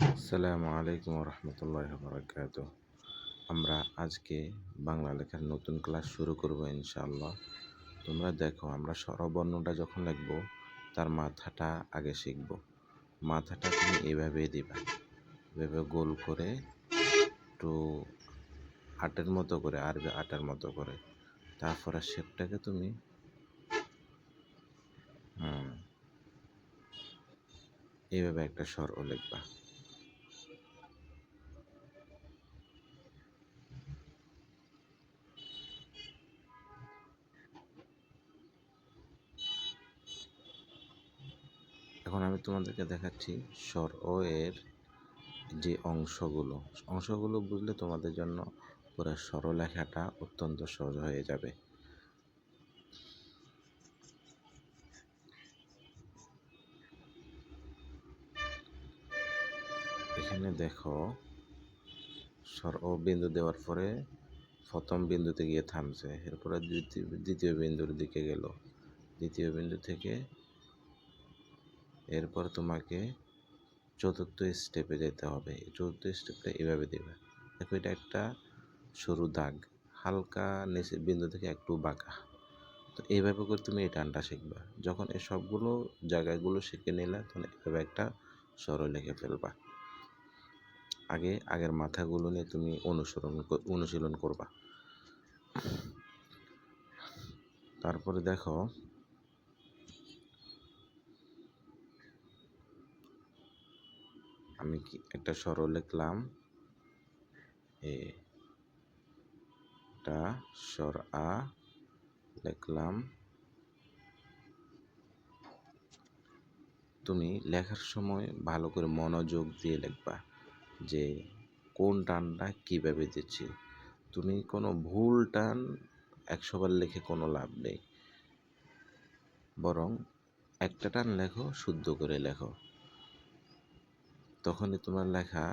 আসসালামু আলাইকুম রহমতুল্লাহ বরকাত। আমরা আজকে বাংলা লেখার নতুন ক্লাস শুরু করব ইনশাআল্লাহ। তোমরা দেখো, আমরা স্বরবর্ণটা যখন লিখব তার মাথাটা আগে শিখব। মাথাটা তুমি এভাবে দিবা, এভাবে গোল করে, একটু আটের মতো করে, আরবি আটার মতো করে। তারপরে শেপটাকে তুমি এইভাবে একটা স্বরও লিখবা। এখন আমি তোমাদেরকে দেখাচ্ছি স্বর ও এর যে অংশগুলো বুঝলে তোমাদের জন্য পুরো সরলরেখাটা অত্যন্ত সহজ হয়ে যাবে। এখানে দেখো, স্বর ও বিন্দু দেওয়ার পরে প্রথম বিন্দুতে গিয়ে থামছে, এরপরে দ্বিতীয় বিন্দুর দিকে গেল, দ্বিতীয় বিন্দু থেকে এরপর তোমাকে চতুর্থ স্টেপে যেতে হবে। এই চতুর্থ স্টেপটা এভাবে দেবে। দেখো, এটা একটা সরু দাগ, হালকা নিচের বিন্দু থেকে একটু বাঁকা। তো এইভাবে করে তুমি এই টানটা শিখবা। যখন এই সবগুলো জায়গাগুলো শিখে নিলে তখন এভাবে একটা স্বর লিখে ফেলবা। আগের মাথাগুলো নিয়ে তুমি অনুশীলন করবা। তারপরে দেখো, আমি কি একটা স্বর লিখলাম, এটা স্বর আ লিখলাম। তুমি লেখার সময় ভালো করে মনোযোগ দিয়ে লিখবা যে কোন টানটা কিভাবে দিচ্ছি। তুমি কোনো ভুল টান 100 বার লিখে কোনো লাভ নেই, বরং একটা টান লেখো, শুদ্ধ করে লেখো। তখনই তোমার লেখা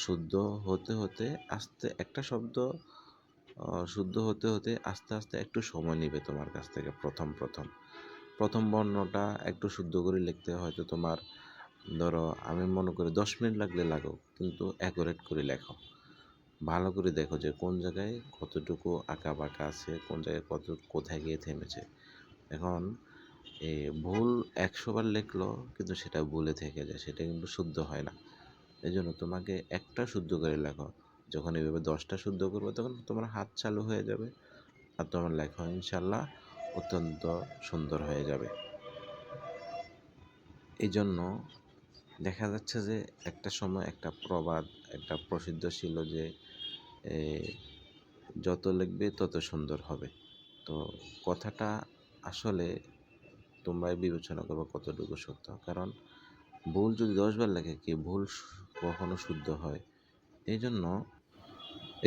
শুদ্ধ হতে হতে আস্তে একটা শব্দ শুদ্ধ হতে হতে আস্তে আস্তে একটু সময় নেবে তোমার কাছ থেকে। প্রথম বর্ণটা একটু শুদ্ধ করে লিখতে হয়তো তোমার, ধরো আমি মনে করি 10 মিনিট লাগলে লাগুক, কিন্তু অ্যাকুরেট করে লেখো। ভালো করে দেখো যে কোন জায়গায় কতটুকু আঁকা বাঁকা আছে, কোন জায়গায় কোথায় গিয়ে থেমেছে। এখন ভুল 100 বার লিখলো কিন্তু সেটা ভুলে থেকে যায়, সেটা কিন্তু শুদ্ধ হয় না। এই জন্য তোমাকে একটা শুদ্ধ করে লেখো। যখন এইভাবে 10টা শুদ্ধ করবে তখন তোমার হাত চালু হয়ে যাবে, আর তোমার লেখা ইনশাল্লাহ অত্যন্ত সুন্দর হয়ে যাবে। এই জন্য দেখা যাচ্ছে যে একটা সময় একটা প্রবাদ, একটা প্রসিদ্ধ ছিল যে যত লিখবে তত সুন্দর হবে। তো কথাটা আসলে তোমরাই বিবেচনা করবে কতটুকু সত্য। কারণ ভুল যদি 10 বার লেখে, কি ভুল কখনো শুদ্ধ হয়? এই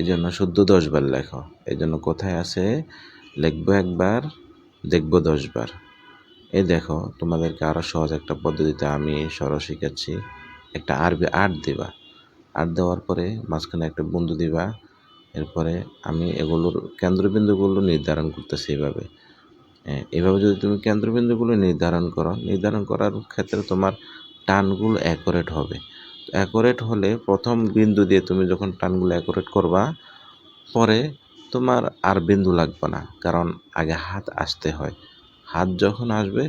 জন্য শুদ্ধ 10 বার লেখো। এই জন্য কোথায় আছে, লিখবো একবার, দেখবো 10 বার। এই দেখো, তোমাদেরকে আরও সহজ একটা পদ্ধতিতে আমি স্বর শিখাচ্ছি। একটা আরবি আট দিবা, আট দেওয়ার পরে মাঝখানে একটা বিন্দু দিবা। এরপরে আমি এগুলোর কেন্দ্রবিন্দুগুলো নির্ধারণ করতেছি এভাবে। এভাবে যদি তুমি কেন্দ্রবিন্দুগুলো নির্ধারণ করার ক্ষেত্রে তোমার টানগুলো অ্যাকুরেট হবে। অ্যাকুরেট হলে প্রথম বিন্দু দিয়ে তুমি যখন টানগুলো অ্যাকুরেট করবা, পরে তোমার আর বিন্দু লাগবে না, কারণ আগে হাত আসতে হয়। হাত যখন আসবে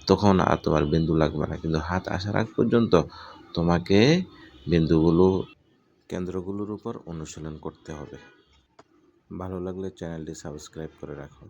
তখন আর তোমার বিন্দু লাগবে না, কিন্তু হাত আসার আগ পর্যন্ত তোমাকে কেন্দ্রগুলোর উপর অনুশীলন করতে হবে। ভালো লাগলে চ্যানেলটি সাবস্ক্রাইব করে রাখো।